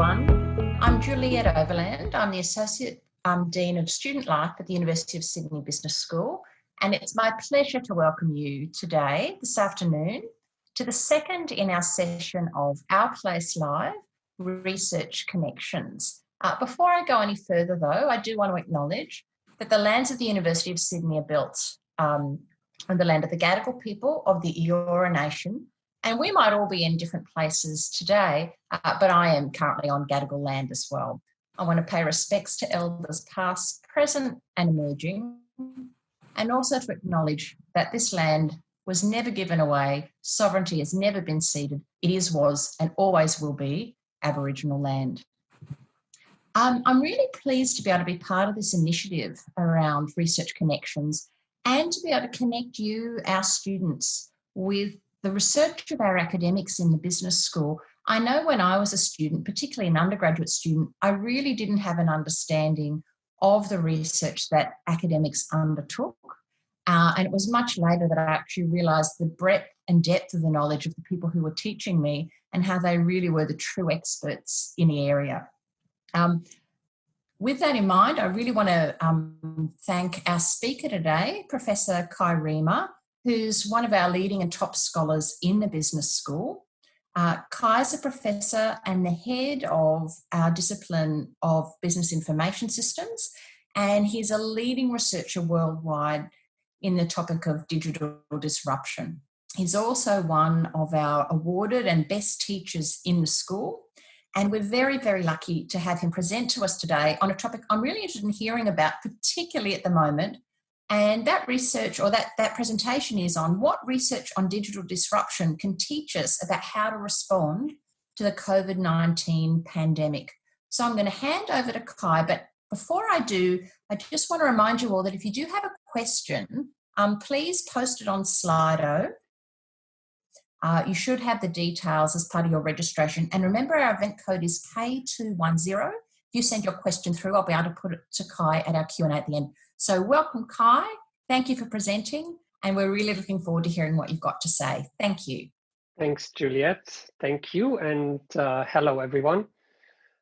everyone. I'm Juliet Overland. I'm the Associate Dean of Student Life at the University of Sydney Business School, and it's my pleasure to welcome you today, this afternoon, to the second in our session of Our Place Live, Research Connections. Before I go any further though, I do want to acknowledge that the lands of the University of Sydney are built on the land of the Gadigal people of the Eora Nation, and we might all be in different places today, but I am currently on Gadigal land as well. I want to pay respects to elders past, present and emerging, and also to acknowledge that this land was never given away, sovereignty has never been ceded, it is, was and always will be Aboriginal land. I'm really pleased to be able to be part of this initiative around Research Connections and to be able to connect you, our students, with the research of our academics in the business school. I know when I was a student, particularly an undergraduate student, I really didn't have an understanding of the research that academics undertook. And it was much later that I actually realised the breadth and depth of the knowledge of the people who were teaching me and how they really were the true experts in the area. With that in mind, I really want to thank our speaker today, Professor Kai Riemer, who's one of our leading and top scholars in the business school. Kai is a professor and the head of our discipline of business information systems, and he's a leading researcher worldwide in the topic of digital disruption. He's also one of our awarded and best teachers in the school, and we're very, very lucky to have him present to us today on a topic I'm really interested in hearing about, particularly at the moment. And that research or that presentation is on what research on digital disruption can teach us about how to respond to the COVID-19 pandemic. So I'm going to hand over to Kai, but before I do, I just want to remind you all that if you do have a question, please post it on Slido. You should have the details as part of your registration. And remember, our event code is K210. If you send your question through, I'll be able to put it to Kai at our Q&A at the end. So welcome, Kai. Thank you for presenting, and we're really looking forward to hearing what you've got to say. Thank you. Thanks, Juliet. Thank you, and hello, everyone.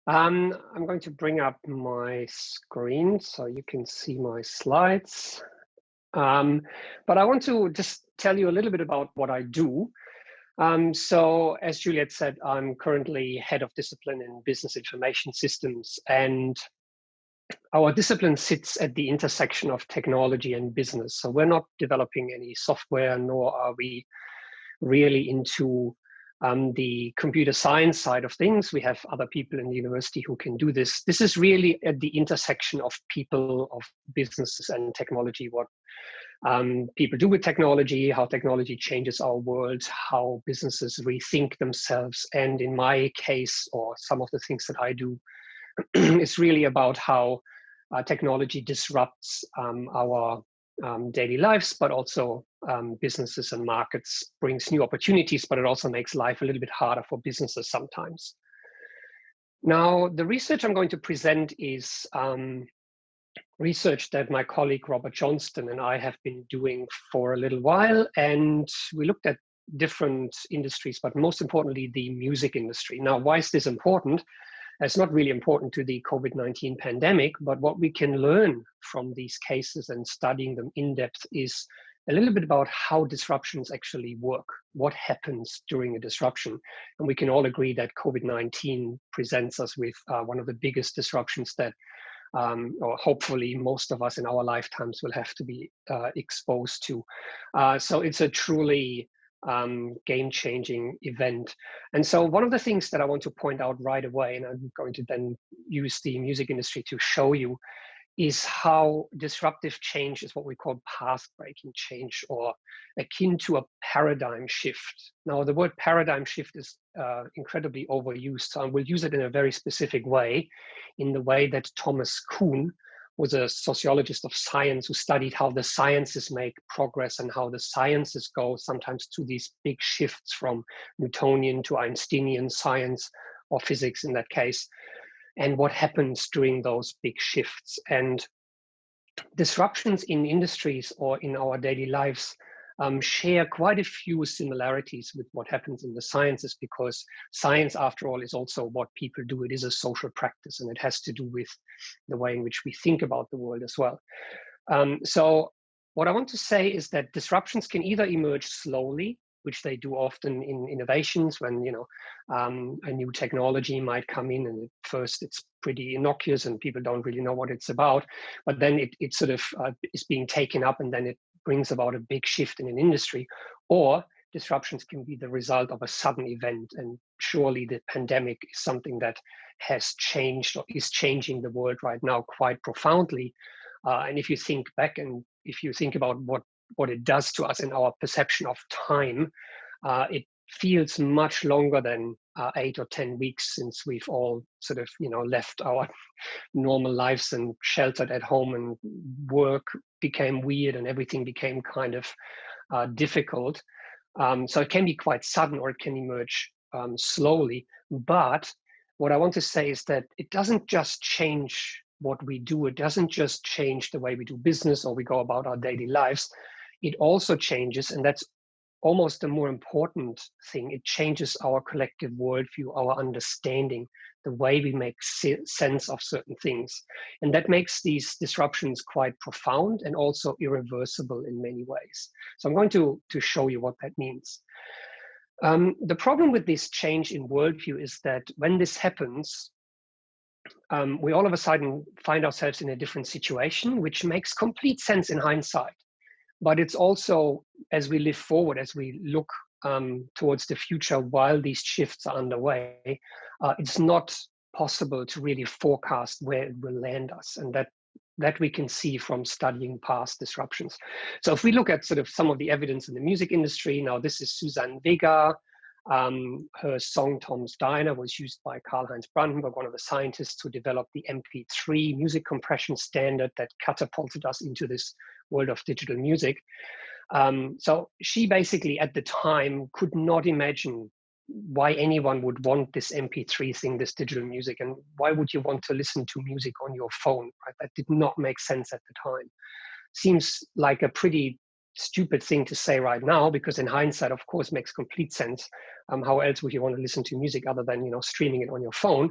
I'm going to bring up my screen so you can see my slides. But I want to just tell you a little bit about what I do. So as Juliet said, I'm currently head of discipline in business information systems, and our discipline sits at the intersection of technology and business. So we're not developing any software, nor are we really into the computer science side of things. We have other people in the university who can do this. This is really at the intersection of people, of businesses and technology, what people do with technology, how technology changes our world, how businesses rethink themselves. And in my case, or some of the things that I do, it's really about how technology disrupts our daily lives, but also businesses and markets, brings new opportunities, but it also makes life a little bit harder for businesses sometimes. Now, the research I'm going to present is research that my colleague Robert Johnston and I have been doing for a little while, and we looked at different industries, but most importantly, the music industry. Now, why is this important? It's not really important to the COVID-19 pandemic, but what we can learn from these cases and studying them in depth is a little bit about how disruptions actually work, what happens during a disruption. And we can all agree that COVID-19 presents us with one of the biggest disruptions that, or hopefully most of us in our lifetimes will have to be exposed to. So it's a truly game-changing event. And so one of the things that I want to point out right away, and I'm going to then use the music industry to show you, is how disruptive change is what we call path-breaking change, or akin to a paradigm shift. Now, the word paradigm shift is incredibly overused, so I will use it in a very specific way, in the way that Thomas Kuhn was a sociologist of science who studied how the sciences make progress and how the sciences go sometimes to these big shifts from Newtonian to Einsteinian science, or physics in that case, and what happens during those big shifts. And disruptions in industries or in our daily lives share quite a few similarities with what happens in the sciences, because science, after all, is also what people do. It is a social practice, and it has to do with the way in which we think about the world as well. So what I want to say is that disruptions can either emerge slowly, which they do often in innovations, when a new technology might come in, and at first it's pretty innocuous and people don't really know what it's about, but then it sort of is being taken up, and then it brings about a big shift in an industry. Or disruptions can be the result of a sudden event, and surely the pandemic is something that has changed or is changing the world right now quite profoundly. And if you think back, and if you think about what it does to us in our perception of time, it feels much longer than 8 or 10 weeks since we've all sort of left our normal lives and sheltered at home, and work became weird and everything became kind of difficult. So it can be quite sudden, or it can emerge slowly. But what I want to say is that it doesn't just change what we do. It doesn't just change the way we do business or we go about our daily lives. It also changes, and that's almost a more important thing, it changes our collective worldview, our understanding, the way we make sense of certain things. And that makes these disruptions quite profound and also irreversible in many ways. So I'm going to show you what that means. The problem with this change in worldview is that when this happens, we all of a sudden find ourselves in a different situation, which makes complete sense in hindsight. But it's also, as we live forward, as we look towards the future while these shifts are underway, it's not possible to really forecast where it will land us. And that we can see from studying past disruptions. So if we look at sort of some of the evidence in the music industry, now this is Susanne Vega. Her song Tom's Diner was used by Karl-Heinz Brandenburg, one of the scientists who developed the MP3 music compression standard that catapulted us into this world of digital music. So she basically at the time could not imagine why anyone would want this MP3 thing, this digital music, and why would you want to listen to music on your phone, right? That did not make sense at the time. Seems like a pretty stupid thing to say right now, because in hindsight, of course, makes complete sense. How else would you want to listen to music other than streaming it on your phone?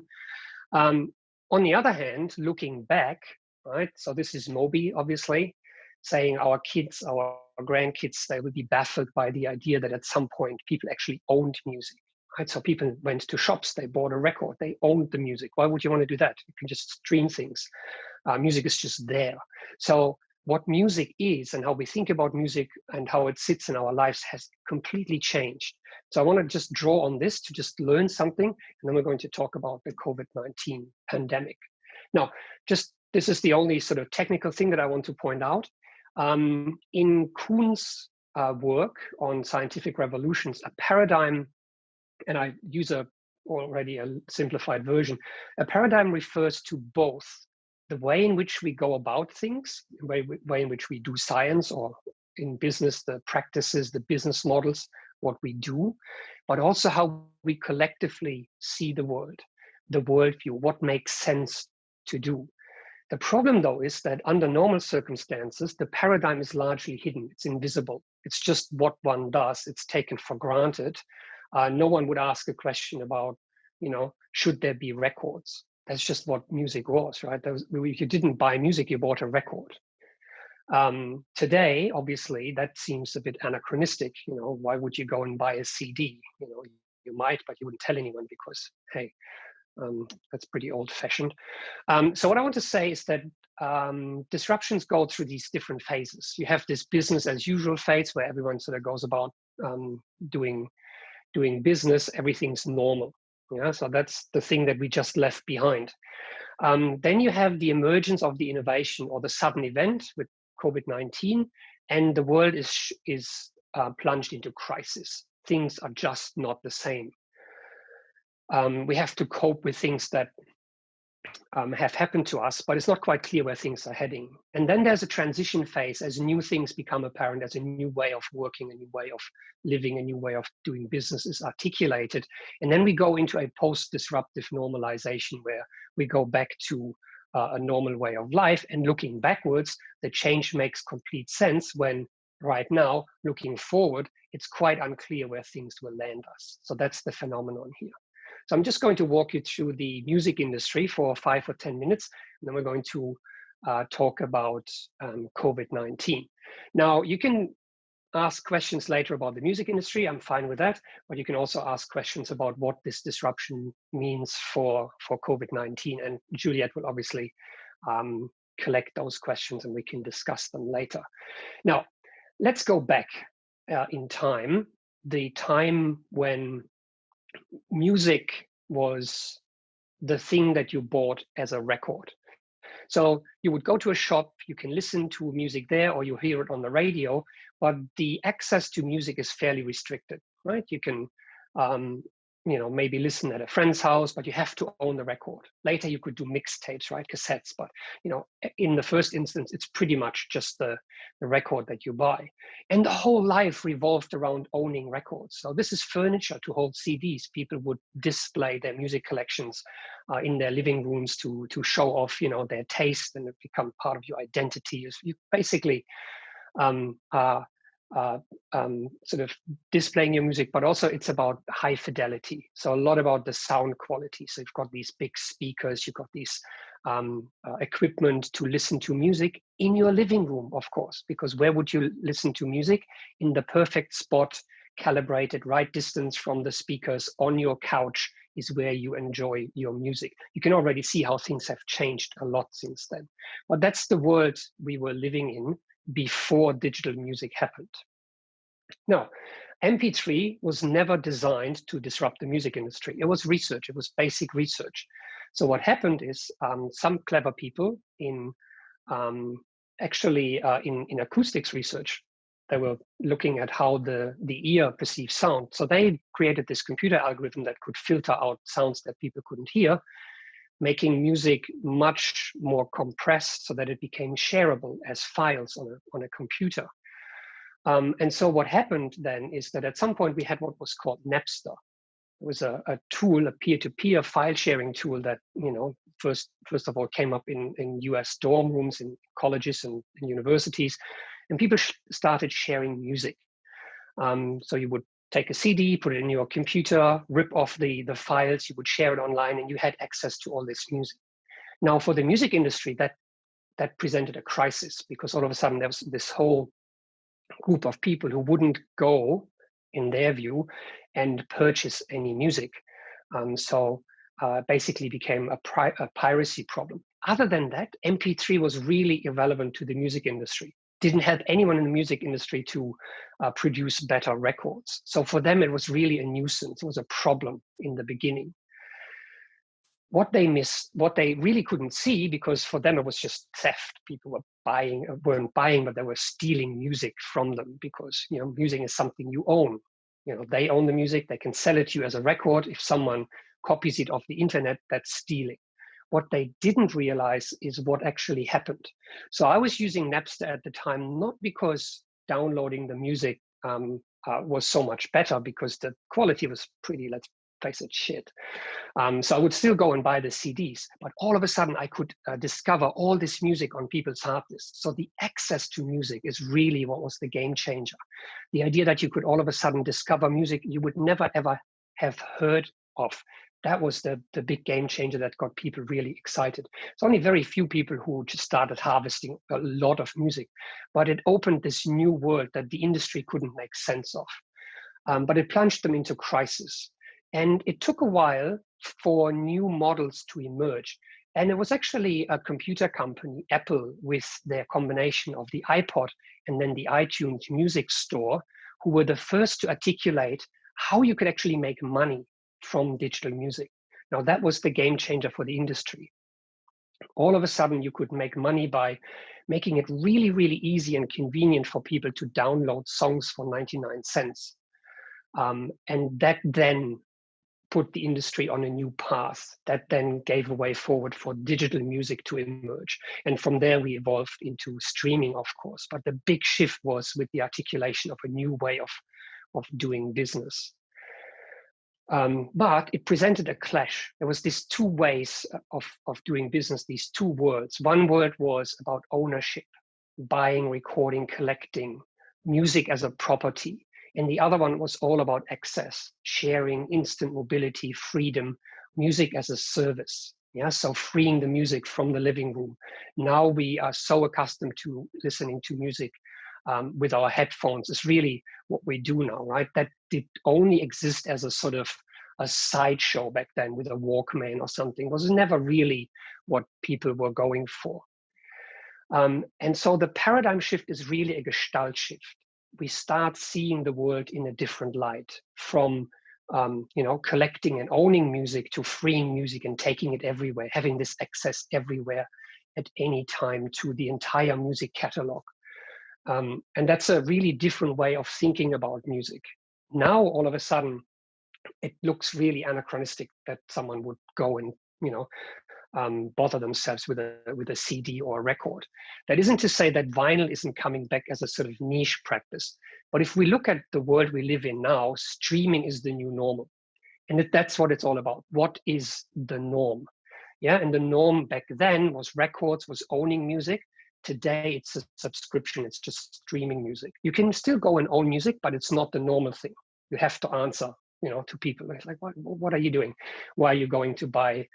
On the other hand, looking back, right? So this is Moby, obviously, saying our kids, our grandkids, they will be baffled by the idea that at some point people actually owned music. Right? So people went to shops, they bought a record, they owned the music. Why would you want to do that? You can just stream things. Music is just there. So what music is and how we think about music and how it sits in our lives has completely changed. So I want to just draw on this to just learn something, and then we're going to talk about the COVID-19 pandemic. Now, this is the only sort of technical thing that I want to point out. In Kuhn's work on scientific revolutions, a paradigm, and I use already a simplified version, a paradigm refers to both the way in which we go about things, the way in which we do science, or in business, the practices, the business models, what we do, but also how we collectively see the world, the worldview, what makes sense to do. The problem, though, is that under normal circumstances, the paradigm is largely hidden. It's invisible. It's just what one does. It's taken for granted. No one would ask a question about, should there be records? That's just what music was, right? If you didn't buy music, you bought a record. Today, obviously, that seems a bit anachronistic. Why would you go and buy a CD? You might, but you wouldn't tell anyone because, hey, that's pretty old-fashioned. So what I want to say is that disruptions go through these different phases. You have this business as usual phase where everyone sort of goes about doing business, everything's normal. Yeah, so that's the thing that we just left behind. Then you have the emergence of the innovation or the sudden event with COVID-19, and the world is plunged into crisis. Things are just not the same. We have to cope with things that have happened to us, but it's not quite clear where things are heading. And then there's a transition phase as new things become apparent, as a new way of working, a new way of living, a new way of doing business is articulated. And then we go into a post-disruptive normalization where we go back to a normal way of life. And looking backwards, the change makes complete sense when right now, looking forward, it's quite unclear where things will land us. So that's the phenomenon here. So I'm just going to walk you through the music industry for 5 or 10 minutes, and then we're going to talk about COVID-19. Now, you can ask questions later about the music industry. I'm fine with that, but you can also ask questions about what this disruption means for COVID-19. And Juliet will obviously collect those questions and we can discuss them later. Now, let's go back in time, the time when music was the thing that you bought as a record. So you would go to a shop, you can listen to music there, or you hear it on the radio, but the access to music is fairly restricted, right? You can, maybe listen at a friend's house, but you have to own the record. Later, you could do mixtapes, right? Cassettes, but in the first instance, it's pretty much just the record that you buy. And the whole life revolved around owning records. So this is furniture to hold CDs. People would display their music collections in their living rooms to show off, their taste, and it become part of your identity. You basically sort of displaying your music, but also it's about high fidelity. So a lot about the sound quality. So you've got these big speakers, you've got these equipment to listen to music in your living room, of course, because where would you listen to music? In the perfect spot, calibrated, right distance from the speakers on your couch is where you enjoy your music. You can already see how things have changed a lot since then. But that's the world we were living in before digital music happened. Now, MP3 was never designed to disrupt the music industry. It was research, it was basic research. So what happened is some clever people in acoustics research, they were looking at how the ear perceives sound. So they created this computer algorithm that could filter out sounds that people couldn't hear, making music much more compressed so that it became shareable as files on a computer. And so what happened then is that at some point we had what was called Napster. It was a tool, a peer-to-peer file sharing tool that, first of all came up in US dorm rooms, in colleges and universities, and people started sharing music. So you would take a CD, put it in your computer, rip off the files, you would share it online, and you had access to all this music. Now, for the music industry, that presented a crisis, because all of a sudden there was this whole group of people who wouldn't go, in their view, and purchase any music. So basically became a piracy problem. Other than that, MP3 was really irrelevant to the music industry. Didn't help anyone in the music industry to produce better records. So for them, it was really a nuisance. It was a problem in the beginning. What they missed, what they really couldn't see, because for them it was just theft. People weren't buying, but they were stealing music from them, because music is something you own. They own the music, they can sell it to you as a record. If someone copies it off the internet, that's stealing. What they didn't realize is what actually happened. So I was using Napster at the time, not because downloading the music was so much better, because the quality was pretty, let's face it, shit. So I would still go and buy the CDs, but all of a sudden I could discover all this music on people's hard disks. So the access to music is really what was the game changer. The idea that you could all of a sudden discover music you would never ever have heard of. That was the big game changer that got people really excited. It's only very few people who just started harvesting a lot of music, but it opened this new world that the industry couldn't make sense of. But it plunged them into crisis. And it took a while for new models to emerge. And it was actually a computer company, Apple, with their combination of the iPod and then the iTunes music store, who were the first to articulate how you could actually make money from digital music. Now, that was the game changer for the industry. All of a sudden, you could make money by making it really, really easy and convenient for people to download songs for 99 cents. And that then put the industry on a new path. That then gave a way forward for digital music to emerge. And from there, we evolved into streaming, of course. But the big shift was with the articulation of a new way of doing business. But it presented a clash. There was these two ways of doing business, these two worlds. One world was about ownership, buying, recording, collecting music as a property. And the other one was all about access, sharing, instant mobility, freedom, music as a service. Yeah, so freeing the music from the living room. Now we are so accustomed to listening to music with our headphones. It's really what we do now, right? That did only exist as a sort of a sideshow back then with a Walkman or something. It was never really what people were going for. And so the paradigm shift is really a gestalt shift. We start seeing the world in a different light, from collecting and owning music to freeing music and taking it everywhere, having this access everywhere at any time to the entire music catalog. And that's a really different way of thinking about music. Now, all of a sudden, it looks really anachronistic that someone would go and bother themselves with a CD or a record. That isn't to say that vinyl isn't coming back as a sort of niche practice. But if we look at the world we live in now, streaming is the new normal. And that's what it's all about. What is the norm? Yeah, and the norm back then was records, was owning music. Today, it's a subscription. It's just streaming music. You can still go and own music, but it's not the normal thing. You have to answer, to people. It's like, what are you doing? Why are you going to buy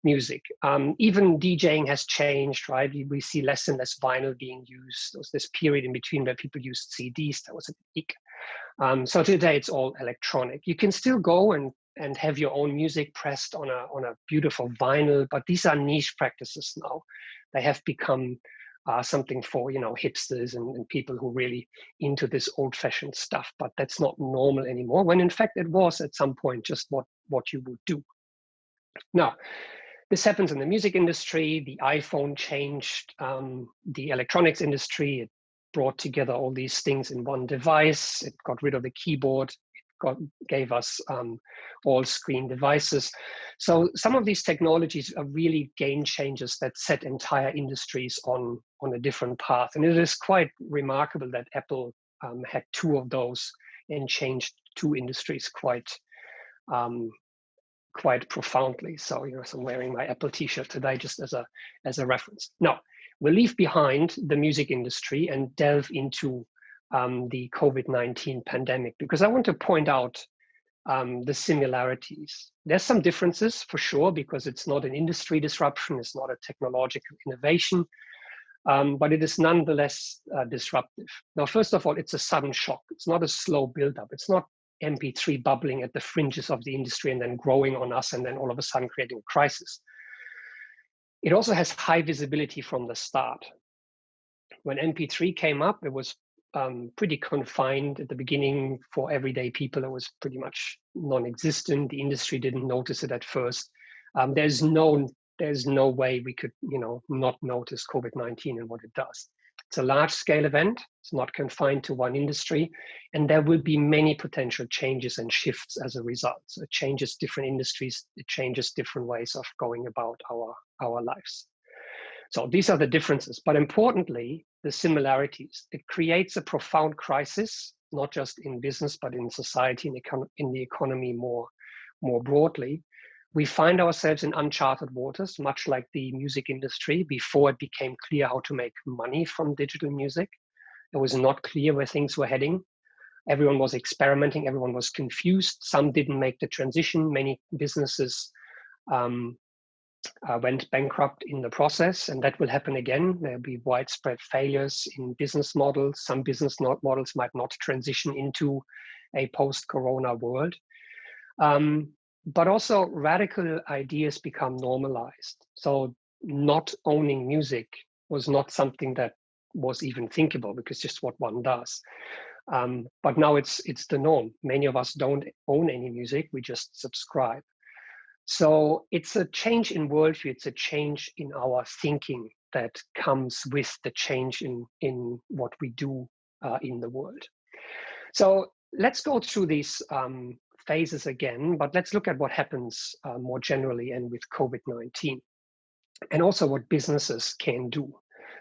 music? Even DJing has changed, right? We see less and less vinyl being used. There was this period in between where people used CDs. That was a peak. So today it's all electronic. You can still go and have your own music pressed on a beautiful vinyl, but these are niche practices now. They have become something for hipsters and people who really into this old-fashioned stuff. But that's not normal anymore. When in fact it was at some point just what you would do. Now, this happens in the music industry. The iPhone changed the electronics industry. It brought together all these things in one device. It got rid of the keyboard. It gave us all screen devices. So some of these technologies are really game changers that set entire industries on a different path. And it is quite remarkable that Apple had two of those and changed two industries quite profoundly. So, so I'm wearing my Apple t-shirt today just as a reference. Now, we'll leave behind the music industry and delve into the COVID-19 pandemic, because I want to point out the similarities. There's some differences for sure, because it's not an industry disruption, it's not a technological innovation, but it is nonetheless disruptive. Now, first of all, it's a sudden shock. It's not a slow buildup. It's not MP3 bubbling at the fringes of the industry and then growing on us and then all of a sudden creating a crisis. It also has high visibility from the start. When MP3 came up, it was pretty confined at the beginning for everyday people. It was pretty much non-existent. The industry didn't notice it at first. There's no way we could, not notice COVID-19 and what it does. It's a large-scale event. It's not confined to one industry, and there will be many potential changes and shifts as a result. So it changes different industries. It changes different ways of going about our lives. So these are the differences, but importantly, the similarities. It creates a profound crisis, not just in business, but in society and in the economy more broadly. We find ourselves in uncharted waters, much like the music industry before it became clear how to make money from digital music. It was not clear where things were heading. Everyone was experimenting. Everyone was confused. Some didn't make the transition. Many businesses went bankrupt in the process, and that will happen again. There'll be widespread failures in business models. Some business models might not transition into a post-corona world. But also radical ideas become normalized. So not owning music was not something that was even thinkable, because just what one does. But now it's the norm. Many of us don't own any music, we just subscribe. So it's a change in worldview, it's a change in our thinking that comes with the change in what we do in the world. So let's go through these phases again, but let's look at what happens more generally and with COVID-19, and also what businesses can do.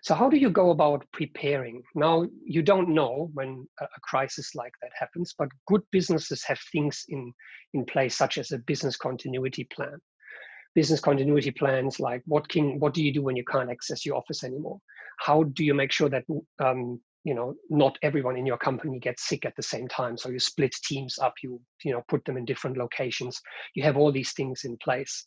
So how do you go about preparing? Now, you don't know when a crisis like that happens, but good businesses have things in place, such as a business continuity plan. Business continuity plans like what do you do when you can't access your office anymore? How do you make sure that not everyone in your company gets sick at the same time. So you split teams up, you put them in different locations. You have all these things in place.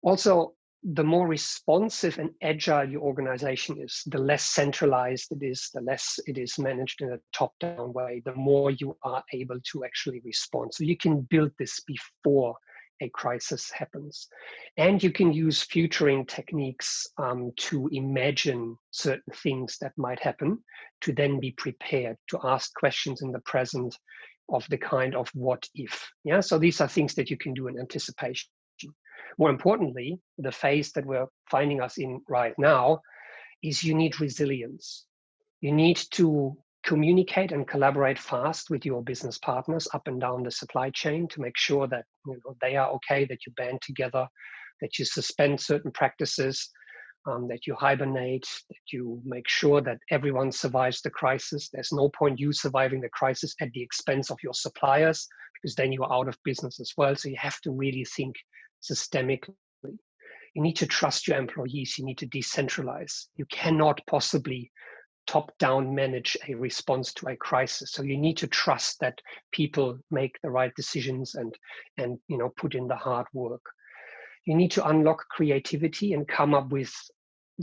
Also, the more responsive and agile your organization is, the less centralized it is, the less it is managed in a top-down way, the more you are able to actually respond. So you can build this before a crisis happens. And you can use futuring techniques to imagine certain things that might happen, to then be prepared to ask questions in the present of the kind of what if. Yeah, so these are things that you can do in anticipation. More importantly, the phase that we're finding us in right now is you need resilience. You need to communicate and collaborate fast with your business partners up and down the supply chain to make sure that they are okay, that you band together, that you suspend certain practices, that you hibernate, that you make sure that everyone survives the crisis. There's no point you surviving the crisis at the expense of your suppliers, because then you're out of business as well. So you have to really think systemically. You need to trust your employees. You need to decentralize. You cannot possibly top-down manage a response to a crisis. So you need to trust that people make the right decisions and put in the hard work. You need to unlock creativity and come up with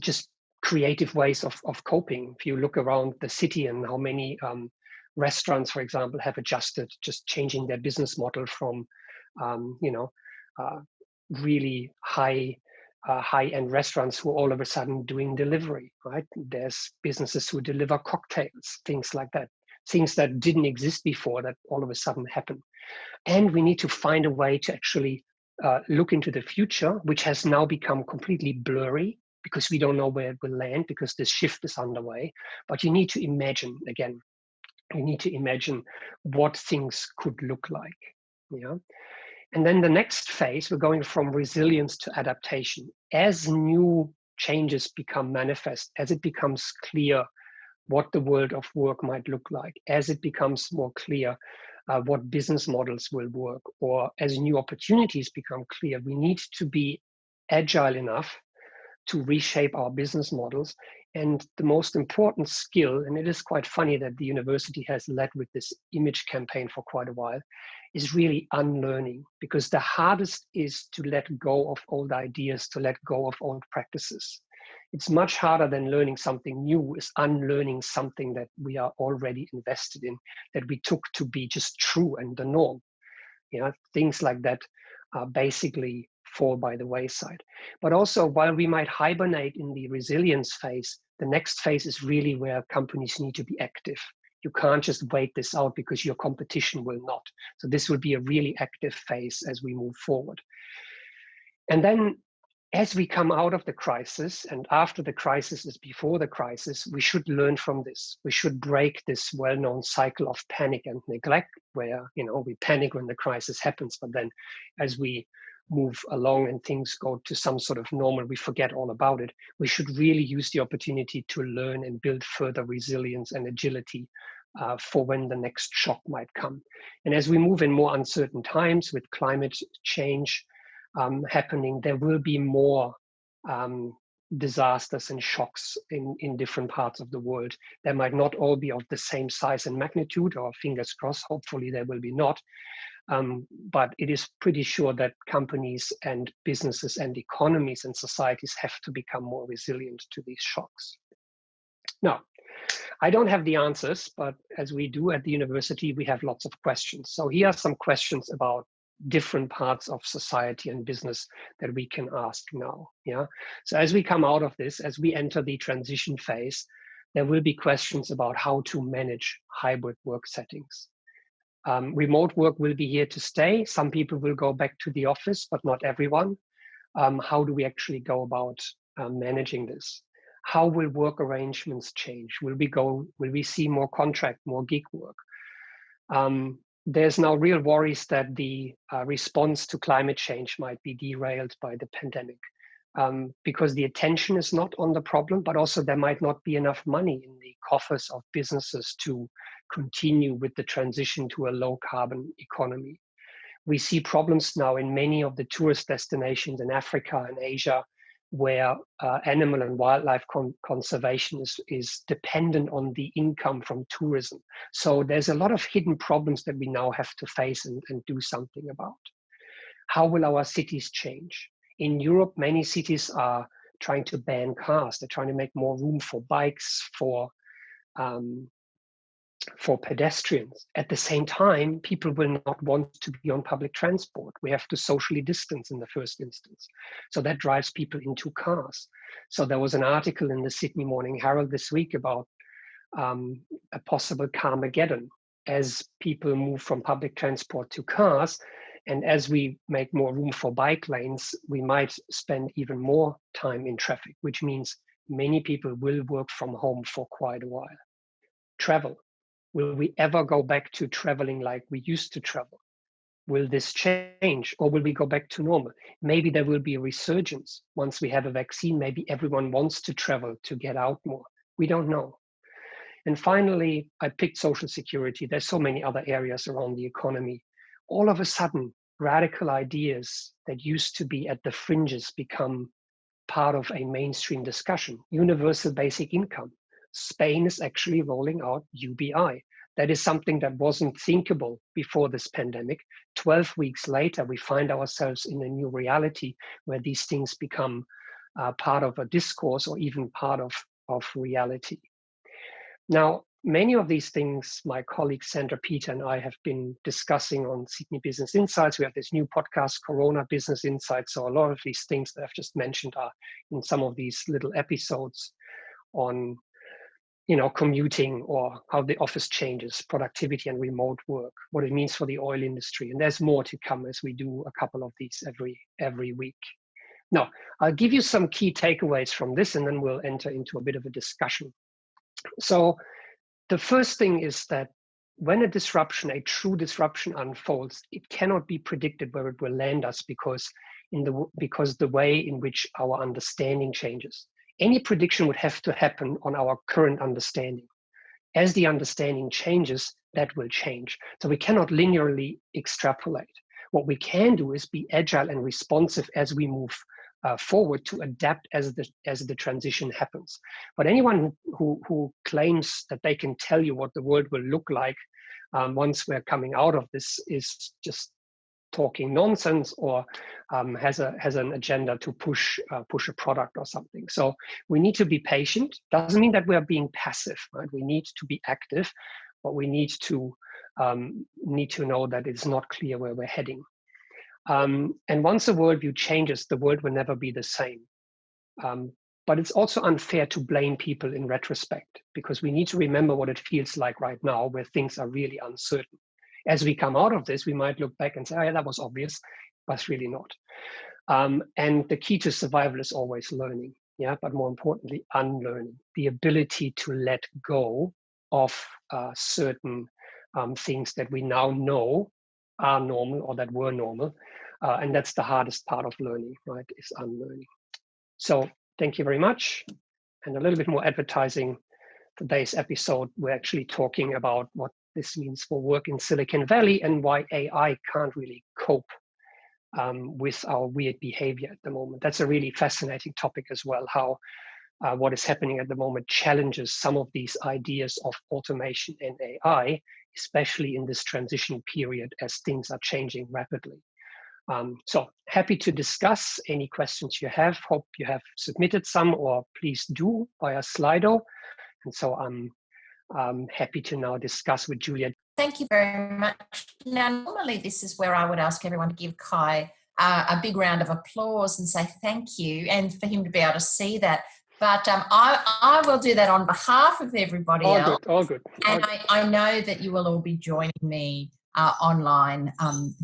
just creative ways of coping. If you look around the city and how many restaurants, for example, have adjusted, just changing their business model from really high-end restaurants who are all of a sudden doing delivery, right? There's businesses who deliver cocktails, things like that, things that didn't exist before that all of a sudden happen. And we need to find a way to actually look into the future, which has now become completely blurry because we don't know where it will land because this shift is underway. But you need to imagine, again, you need to imagine what things could look like. Yeah. And then the next phase, we're going from resilience to adaptation. As new changes become manifest, as it becomes clear what the world of work might look like, as it becomes more clear what business models will work, or as new opportunities become clear, we need to be agile enough to reshape our business models. And the most important skill, and it is quite funny that the university has led with this image campaign for quite a while, is really unlearning, because the hardest is to let go of old ideas, to let go of old practices. It's much harder than learning something new, is unlearning something that we are already invested in, that we took to be just true and the norm. Things like that basically fall by the wayside. But also, while we might hibernate in the resilience phase, the next phase is really where companies need to be active. You can't just wait this out because your competition will not. So this will be a really active phase as we move forward. And then as we come out of the crisis, and after the crisis is before the crisis, we should learn from this. We should break this well-known cycle of panic and neglect, where we panic when the crisis happens, but then as we move along and things go to some sort of normal, we forget all about it. We should really use the opportunity to learn and build further resilience and agility for when the next shock might come. And as we move in more uncertain times with climate change happening, there will be more disasters and shocks in different parts of the world. They might not all be of the same size and magnitude, or fingers crossed, hopefully they will be not. But it is pretty sure that companies and businesses and economies and societies have to become more resilient to these shocks. Now, I don't have the answers, but as we do at the university, we have lots of questions. So here are some questions about different parts of society and business that we can ask now. Yeah. So as we come out of this, as we enter the transition phase, there will be questions about how to manage hybrid work settings. Remote work will be here to stay. Some people will go back to the office, but not everyone. How do we actually go about managing this? How will work arrangements change? Will we see more contract, more gig work? There's now real worries that the response to climate change might be derailed by the pandemic because the attention is not on the problem, but also there might not be enough money in the coffers of businesses to continue with the transition to a low carbon economy. We see problems now in many of the tourist destinations in Africa and Asia where animal and wildlife conservation is dependent on the income from tourism. So there's a lot of hidden problems that we now have to face and do something about. How will our cities change? In Europe, many cities are trying to ban cars. They're trying to make more room for bikes, for pedestrians. At the same time, people will not want to be on public transport. We have to socially distance in the first instance. So that drives people into cars. So there was an article in the Sydney Morning Herald this week about a possible Carmageddon as people move from public transport to cars. And as we make more room for bike lanes, we might spend even more time in traffic, which means many people will work from home for quite a while. Travel. Will we ever go back to traveling like we used to travel? Will this change, or will we go back to normal? Maybe there will be a resurgence. Once we have a vaccine, maybe everyone wants to travel to get out more. We don't know. And finally, I picked social security. There's so many other areas around the economy. All of a sudden, radical ideas that used to be at the fringes become part of a mainstream discussion. Universal basic income. Spain is actually rolling out UBI. That is something that wasn't thinkable before this pandemic. 12 weeks later, we find ourselves in a new reality where these things become part of a discourse or even part of reality. Now, many of these things my colleague Sandra Peter and I have been discussing on Sydney Business Insights. We have this new podcast, Corona Business Insights. So a lot of these things that I've just mentioned are in some of these little episodes on commuting or how the office changes, productivity and remote work, what it means for the oil industry. And there's more to come as we do a couple of these every week. Now, I'll give you some key takeaways from this, and then we'll enter into a bit of a discussion. So the first thing is that when a true disruption unfolds, it cannot be predicted where it will land us because the way in which our understanding changes. Any prediction would have to happen on our current understanding. As the understanding changes, that will change. So we cannot linearly extrapolate. What we can do is be agile and responsive as we move forward to adapt as the transition happens. But anyone who claims that they can tell you what the world will look like once we're coming out of this is just talking nonsense or has an agenda to push a product or something. So we need to be patient. Doesn't mean that we're being passive, right? We need to be active, but we need to know that it's not clear where we're heading. And once the worldview changes, the world will never be the same. But it's also unfair to blame people in retrospect, because we need to remember what it feels like right now, where things are really uncertain. As we come out of this, we might look back and say, oh, yeah, that was obvious, but it's really not. And the key to survival is always learning, but more importantly, unlearning, the ability to let go of certain things that we now know are normal or that were normal. And that's the hardest part of learning, right, is unlearning. So thank you very much. And a little bit more advertising. Today's episode, we're actually talking about what this means for work in Silicon Valley and why AI can't really cope with our weird behavior at the moment. That's a really fascinating topic as well, how what is happening at the moment challenges some of these ideas of automation and AI, especially in this transition period as things are changing rapidly. So happy to discuss any questions you have. Hope you have submitted some, or please do via Slido. And so I'm happy to now discuss with Julia. Thank you very much. Now, normally this is where I would ask everyone to give Kai a big round of applause and say thank you, and for him to be able to see that. But I will do that on behalf of everybody else. All good. And I know that you will all be joining me online,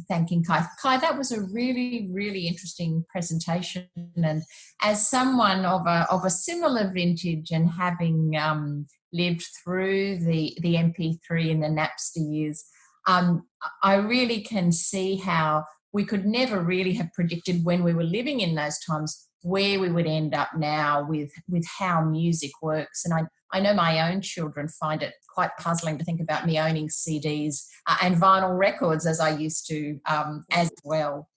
thanking Kai. Kai, that was a really, really interesting presentation. And as someone of a similar vintage and having lived through the MP3 and the Napster years, I really can see how we could never really have predicted when we were living in those times where we would end up now with how music works. And I know my own children find it quite puzzling to think about me owning CDs and vinyl records as I used to as well.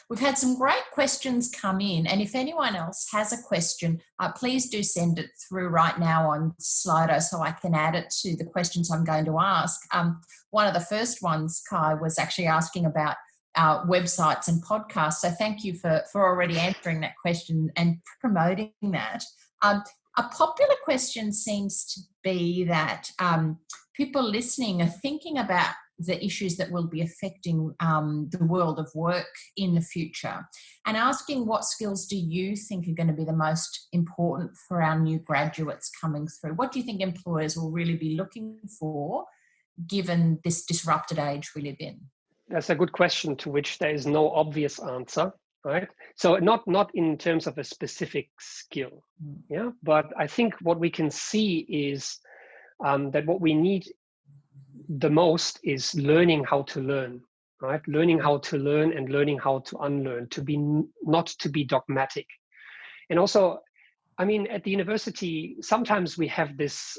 We've had some great questions come in, and if anyone else has a question, please do send it through right now on Slido so I can add it to the questions I'm going to ask. One of the first ones, Kai, was actually asking about websites and podcasts, so thank you for already answering that question and promoting that. A popular question seems to be that people listening are thinking about the issues that will be affecting the world of work in the future, and asking what skills do you think are going to be the most important for our new graduates coming through? What do you think employers will really be looking for given this disrupted age we live in? That's a good question to which there is no obvious answer, right? So not in terms of a specific skill, yeah. But I think what we can see is that what we need the most is learning how to learn, right? Learning how to learn and learning how to unlearn, not to be dogmatic. And also, I mean, at the university, sometimes we have this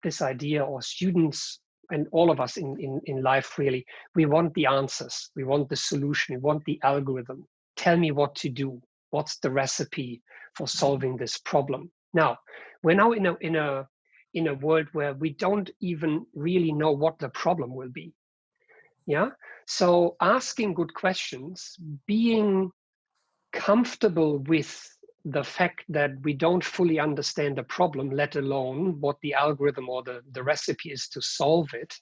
this idea, or students and all of us in life, really, we want the answers, we want the solution, we want the algorithm. Tell me what to do. What's the recipe for solving this problem? Now, we're now in a world where we don't even really know what the problem will be. Yeah. So asking good questions, being comfortable with the fact that we don't fully understand the problem, let alone what the algorithm or the recipe is to solve it,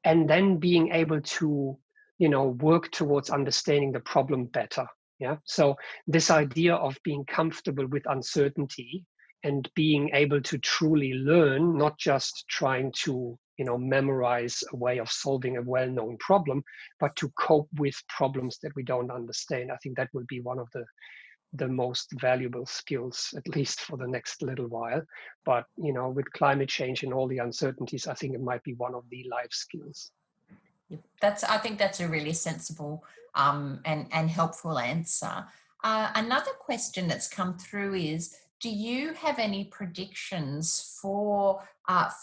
and then being able to, work towards understanding the problem better. Yeah. So this idea of being comfortable with uncertainty and being able to truly learn, not just trying to, memorize a way of solving a well-known problem, but to cope with problems that we don't understand. I think that will be one of the most valuable skills, at least for the next little while. But, with climate change and all the uncertainties, I think it might be one of the life skills. I think that's a really sensible and helpful answer. Another question that's come through is, do you have any predictions for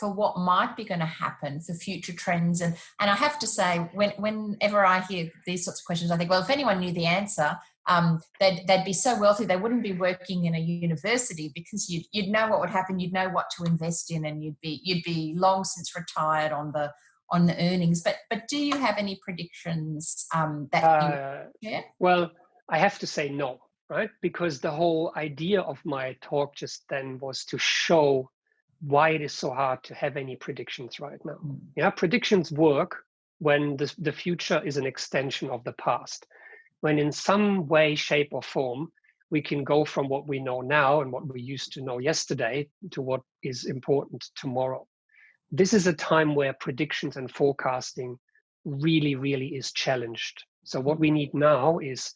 what might be going to happen for future trends? And I have to say, whenever I hear these sorts of questions, I think, well, if anyone knew the answer, they'd be so wealthy they wouldn't be working in a university, because you'd know what would happen, you'd know what to invest in, and you'd be long since retired on the earnings. But do you have any predictions that you share? Well, I have to say no, right? Because the whole idea of my talk just then was to show why it is so hard to have any predictions right now. Yeah, predictions work when the future is an extension of the past. When in some way, shape, or form, we can go from what we know now and what we used to know yesterday to what is important tomorrow. This is a time where predictions and forecasting really, really is challenged. So what we need now is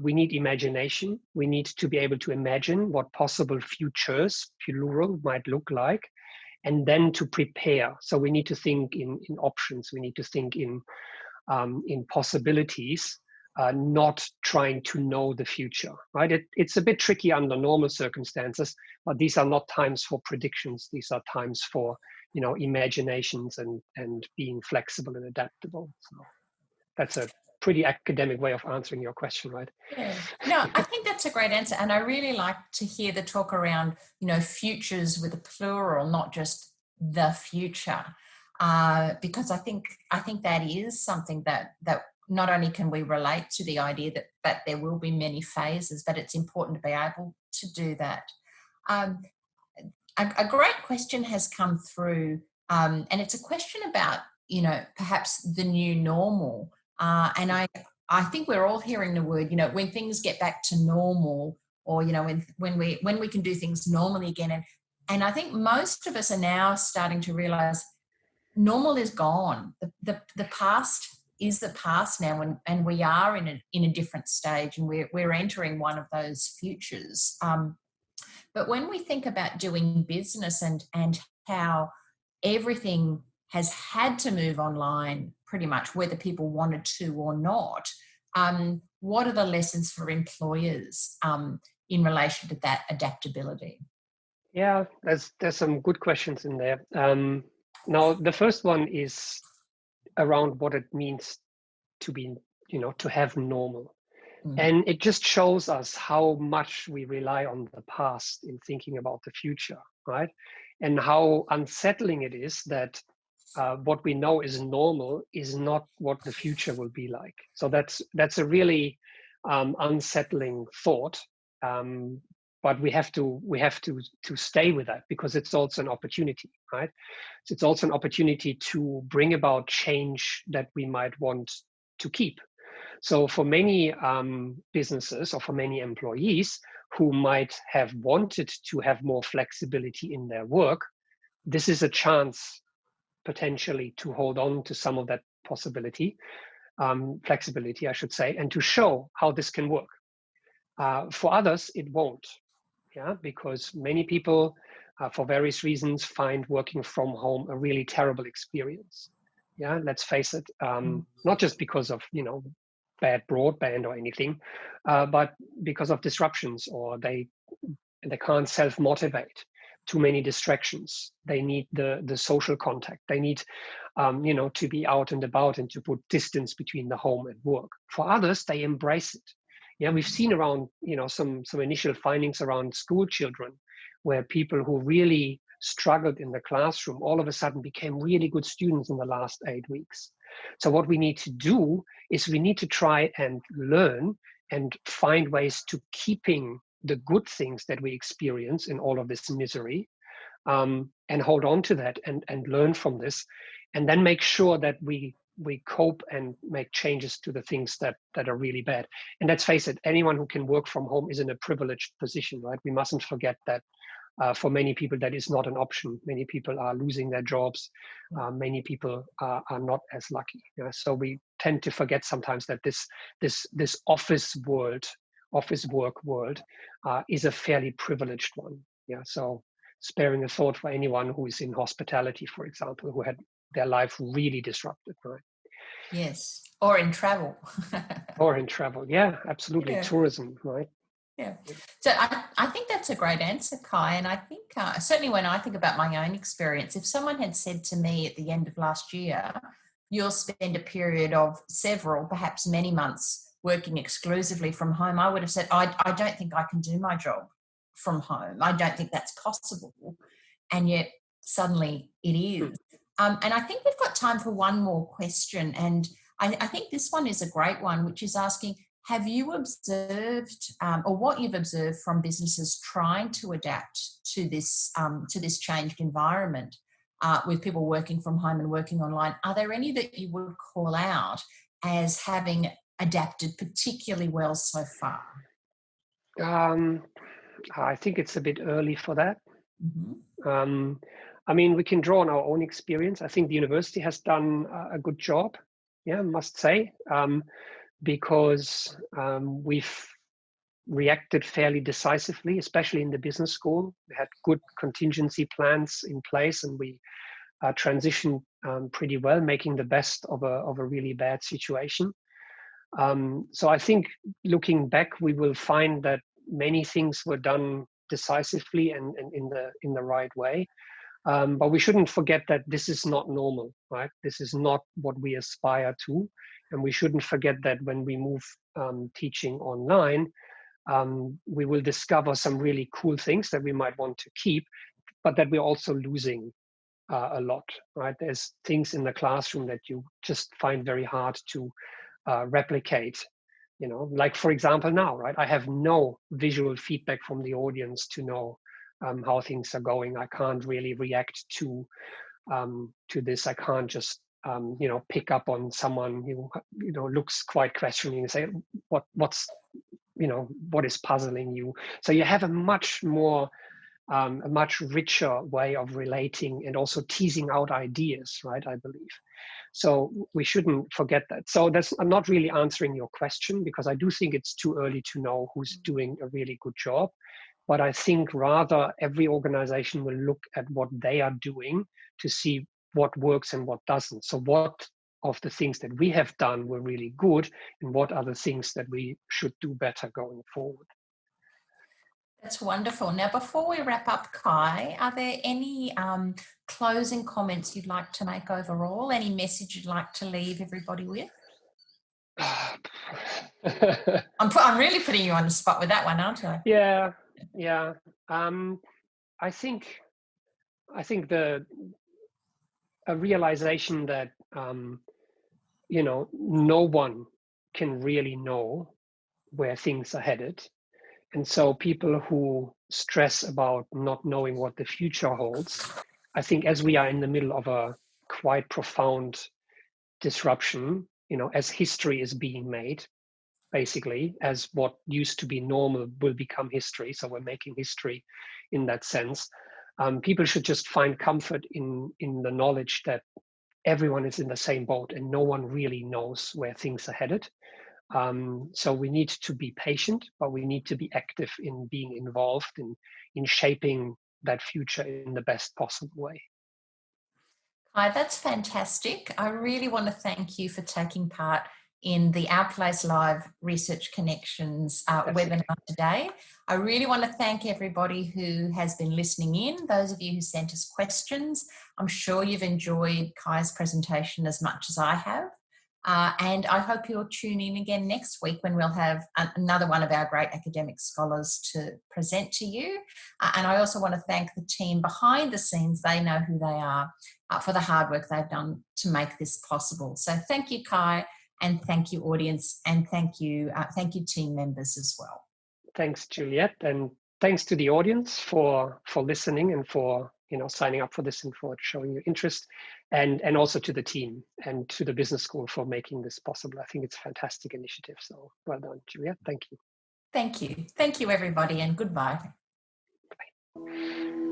we need imagination. We need to be able to imagine what possible futures, plural, might look like, and then to prepare. So we need to think in options. We need to think in possibilities, not trying to know the future, right? It's a bit tricky under normal circumstances, but these are not times for predictions. These are times for, imaginations and being flexible and adaptable. So that's a pretty academic way of answering your question, right? Yeah. No, I think that's a great answer. And I really like to hear the talk around, futures with a plural, not just the future. Because I think that is something that not only can we relate to the idea that there will be many phases, but it's important to be able to do that. A great question has come through, and it's a question about, perhaps the new normal. And I think we're all hearing the word, when things get back to normal, or, when we can do things normally again. And I think most of us are now starting to realize normal is gone. The past is the past now, and we are in a different stage, and we're entering one of those futures. But when we think about doing business and how everything has had to move online pretty much, whether people wanted to or not, what are the lessons for employers in relation to that adaptability? Yeah, there's some good questions in there. Now, the first one is around what it means to be to have normal. Mm. And it just shows us how much we rely on the past in thinking about the future, right? And how unsettling it is that what we know is normal is not what the future will be like. So that's a really unsettling thought. But we have to stay with that, because it's also an opportunity, right? So it's also an opportunity to bring about change that we might want to keep. So for many businesses, or for many employees who might have wanted to have more flexibility in their work, this is a chance potentially to hold on to some of that flexibility, I should say, and to show how this can work. For others, it won't, because many people, for various reasons, find working from home a really terrible experience. Yeah, let's face it, not just because of bad broadband or anything, but because of disruptions, or they can't self-motivate. Too many distractions. They need the social contact. They need to be out and about and to put distance between the home and work. For others, they embrace it. Yeah, we've seen around some initial findings around school children, where people who really struggled in the classroom all of a sudden became really good students in the last 8 weeks. So what we need to do is we need to try and learn and find ways to keeping the good things that we experience in all of this misery, and hold on to that and learn from this, and then make sure that we cope and make changes to the things that are really bad. And let's face it, anyone who can work from home is in a privileged position, right? We mustn't forget that. For many people, that is not an option. Many people are losing their jobs. Many people are not as lucky. So we tend to forget sometimes that this office work world is a fairly privileged one. So sparing a thought for anyone who is in hospitality, for example, who had their life really disrupted, right? Yes, or in travel. Or in travel, yeah, absolutely. Yeah. Tourism, right? Yeah. So I think that's a great answer, Kai. And I think certainly when I think about my own experience, if someone had said to me at the end of last year, you'll spend a period of several, perhaps many months working exclusively from home, I would have said, I don't think I can do my job from home. I don't think that's possible. And yet suddenly it is. And I think we've got time for one more question. And I think this one is a great one, which is asking, have you observed, or what you've observed from businesses trying to adapt to this changed environment, with people working from home and working online? Are there any that you would call out as having adapted particularly well so far? I think it's a bit early for that. Mm-hmm. I mean, we can draw on our own experience. I think the university has done a good job, I must say, because we've reacted fairly decisively, especially in the business school. We had good contingency plans in place, and we transitioned pretty well, making the best of a really bad situation. So I think looking back, we will find that many things were done decisively and in the right way. But we shouldn't forget that this is not normal, right? This is not what we aspire to. And we shouldn't forget that when we move teaching online, we will discover some really cool things that we might want to keep, but that we're also losing a lot, right? There's things in the classroom that you just find very hard to replicate. Like for example now, right? I have no visual feedback from the audience to know how things are going. I can't really react to this. I can't just pick up on someone who looks quite questioning and say what is puzzling you. So you have a much richer way of relating and also teasing out ideas, right? I believe. So we shouldn't forget that. So I'm not really answering your question, because I do think it's too early to know who's doing a really good job. But I think rather every organization will look at what they are doing to see what works and what doesn't. So what of the things that we have done were really good, and what are the things that we should do better going forward. That's wonderful. Now, before we wrap up, Kai, are there any closing comments you'd like to make overall? Any message you'd like to leave everybody with? I'm really putting you on the spot with that one, aren't I? Yeah. I think a realization that no one can really know where things are headed, and so people who stress about not knowing what the future holds, I think as we are in the middle of a quite profound disruption, as history is being made, basically, as what used to be normal will become history. So we're making history in that sense. People should just find comfort in the knowledge that everyone is in the same boat and no one really knows where things are headed. So we need to be patient, but we need to be active in being involved in shaping that future in the best possible way. Hi, that's fantastic. I really want to thank you for taking part in the Our Place Live Research Connections webinar today. I really want to thank everybody who has been listening in, those of you who sent us questions. I'm sure you've enjoyed Kai's presentation as much as I have. And I hope you'll tune in again next week when we'll have another one of our great academic scholars to present to you. And I also want to thank the team behind the scenes. They know who they are for the hard work they've done to make this possible. So thank you, Kai, and thank you, audience, and thank you team members as well. Thanks, Juliette, and thanks to the audience for listening and for signing up for this and for showing your interest, and also to the team and to the business school for making this possible. I think it's a fantastic initiative. So well done, Juliette. Thank you. Thank you. Thank you, everybody, and goodbye. Bye.